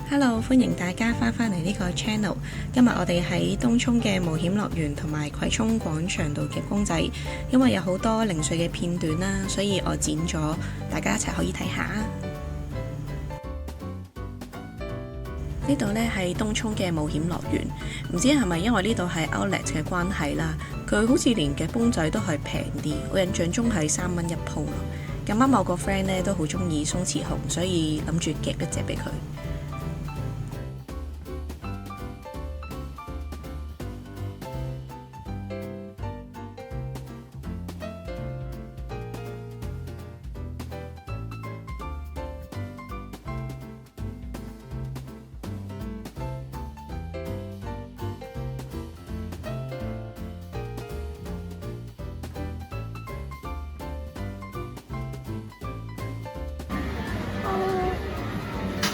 Hello， 歡迎大家翻嚟呢個 channel。今日我哋喺東涌嘅冒險樂園同埋葵涌廣場度夾公仔，因為有好多零碎嘅片段啦，所以我剪咗，大家一齊可以睇下。呢度呢係東涌嘅冒險樂園，唔知係咪因為呢度係 Outlet 嘅關係啦，佢好似連夾公仔都係平啲，我印象中係3蚊一鋪咯。咁啱我個 friend 呢都好中意鬆弛熊，所以諗住夾一隻俾佢。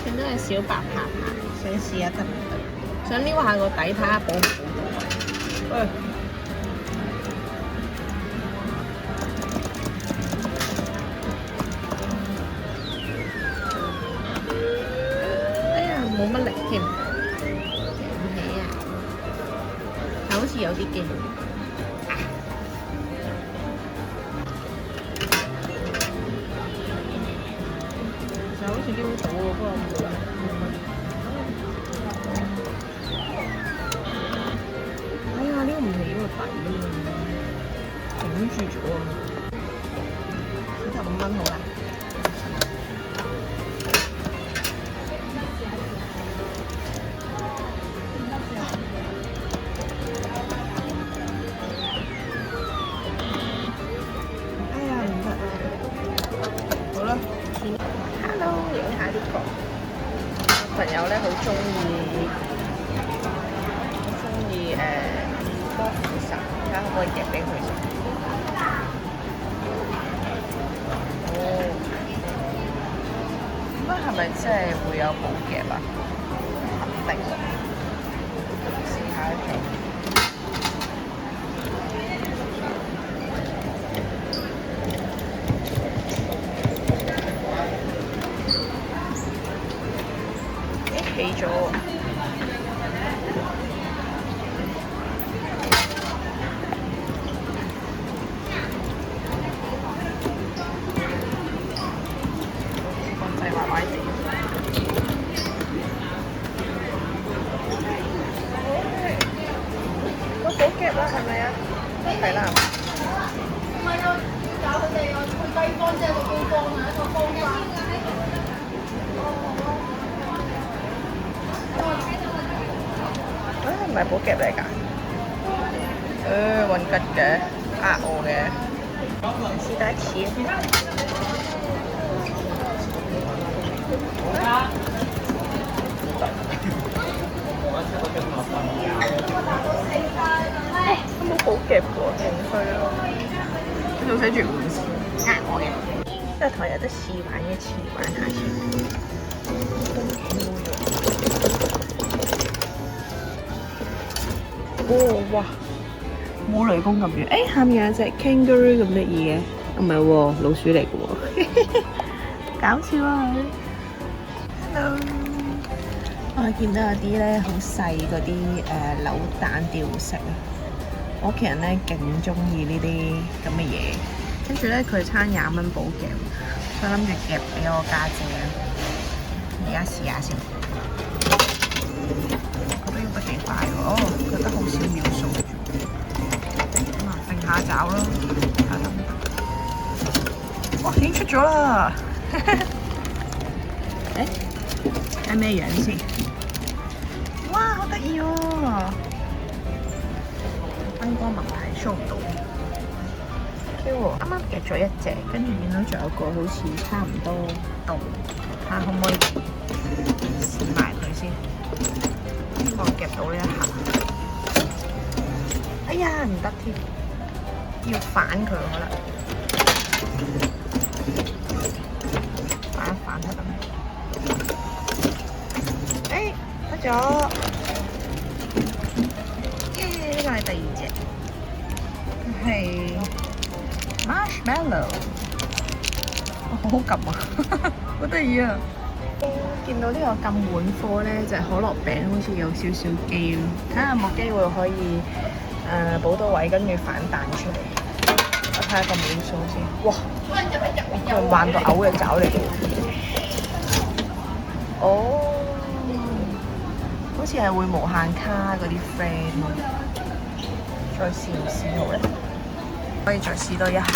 見到隻小白爬爬，想試下得唔得？想撩下個底睇下補唔補到。哎呀，冇乜力添，夾唔起啊！但好似有啲勁。好似撩到喎，不過冇。哎呀，撩唔起個底喎，頂住咗啊！45蚊好啦。哎呀，唔得啊！好啦，算啦。影下呢個朋友咧，好中意多士神，睇下可唔可以夾俾佢食。哦，咁啊，係咪真係會有寶夾啊？肯定，試下做。起咗，個仔壞壞地。個寶夾啦，係咪啊？係啦。唔係啊，教佢哋啊，佢低方即係個高方啊，一個方法。唔係寶夾嚟㗎，混吉嘅，呃我嘅，試第一次都冇寶夾喎，勁衰咯！呢度寫住唔呃我嘅，即係同有得試玩一次，玩下先。哦，哇！冇雷公咁遠，誒下面有隻 kangaroo 咁得意嘅，唔係喎，老鼠嚟嘅喎，搞笑啊佢 ！Hello， 我見到有啲咧好細嗰啲扭蛋吊飾啊，我屋企人咧勁中意呢啲咁嘅嘢，跟住咧佢差20蚊寶夾，所以諗住夾俾我家姐啊，而家試下先。都幾快喎，覺得好少秒數啫。咁啊，揈下爪咯，睇下得唔得？哇，已經出咗啦！誒，係咩樣先？哇，好得意喎！燈光問題 show 唔到。OK 喎，啱啱夾咗一隻，跟住見到仲有個好似差唔多到，睇下可唔可以試埋佢先。希望夾到呢一下，哎呀唔得添，要反佢可能，反一反得咁。誒得咗，耶！呢個係第二隻，係 marshmallow，好好撳啊，好得意啊！見到呢個咁滿貨咧，就係可樂餅好似有少少機咯，睇下有冇機會可以補到位，跟住反彈出嚟。我睇下個秒數先。哇！佢慢到嘔嘅爪嚟嘅。哦，好似係會無限卡嗰啲 friend 咯。再試唔試好咧？可以再試多一下，睇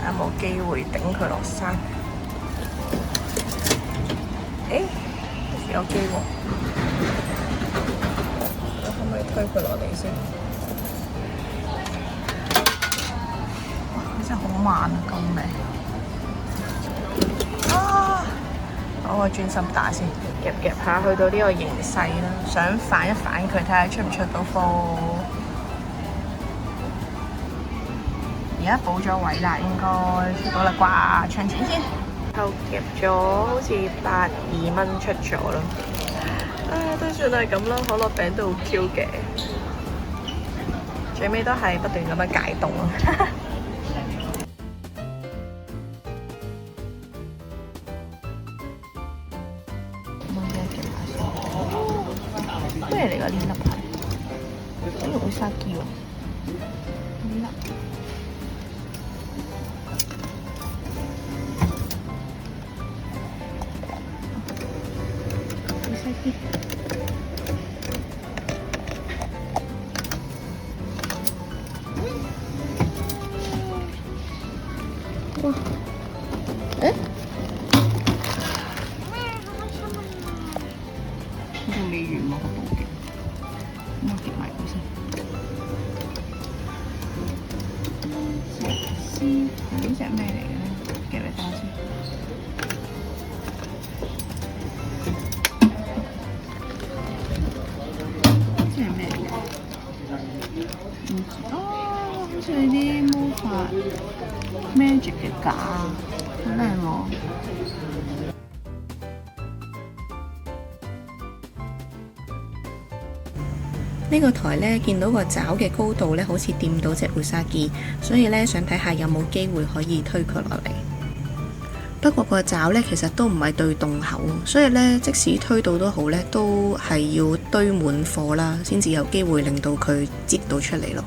下有冇機會頂佢落山。誒，有機喎！我可唔可以推佢落嚟先？哇！佢真係好慢啊，救命！啊！我專心打先，夾夾下去到呢個形勢啦，想反一反佢，睇下出唔出到貨。而家補咗位啦，應該出到啦啩？唱錢先。後夾咗好似82蚊出咗啦，都算係咁啦，可樂餅都好 Q 嘅，最尾都係不斷咁樣解凍咯。咩嚟㗎呢粒係？呢個烏沙基喎，呢粒。哇！誒？好似未完喎個布嘅，咁我夾埋佢先。石絲呢隻咩嚟嘅咧？夾嚟睇下先。哦，好似啲魔法 magic 嘅架，好靚喎！呢個台呢，見到個爪嘅高度呢，好似掂到隻烏沙基，所以呢，想睇下有冇機會可以推佢落嚟。不過個爪呢，其實都唔係對洞口，所以呢，即使推到都好呢，都係要堆滿貨啦，先至有機會令到佢擠到出嚟咯。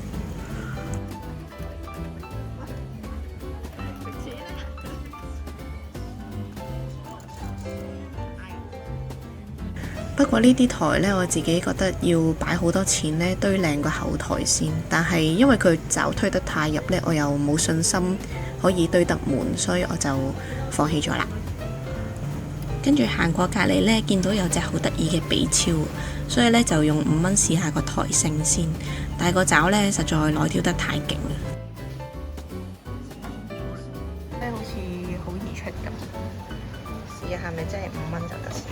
不過呢啲台呢，我自己覺得要擺好多錢呢，堆靚個後台先。但係因為佢爪推得太入呢，我又冇信心可以堆得滿，所以我就放棄咗啦。跟住行過隔離呢，見到有隻好得意嘅比超，所以呢就用5蚊試下個台性先。但係個爪呢，實在內挑得太勁啦，好似好易出咁。試下係咪真係5蚊就得先？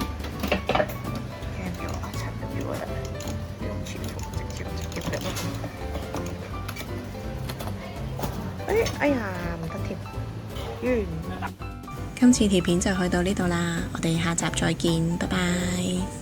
哎呀，唔得添，完啦！今次條片就去到呢度啦，我哋下集再見，拜拜。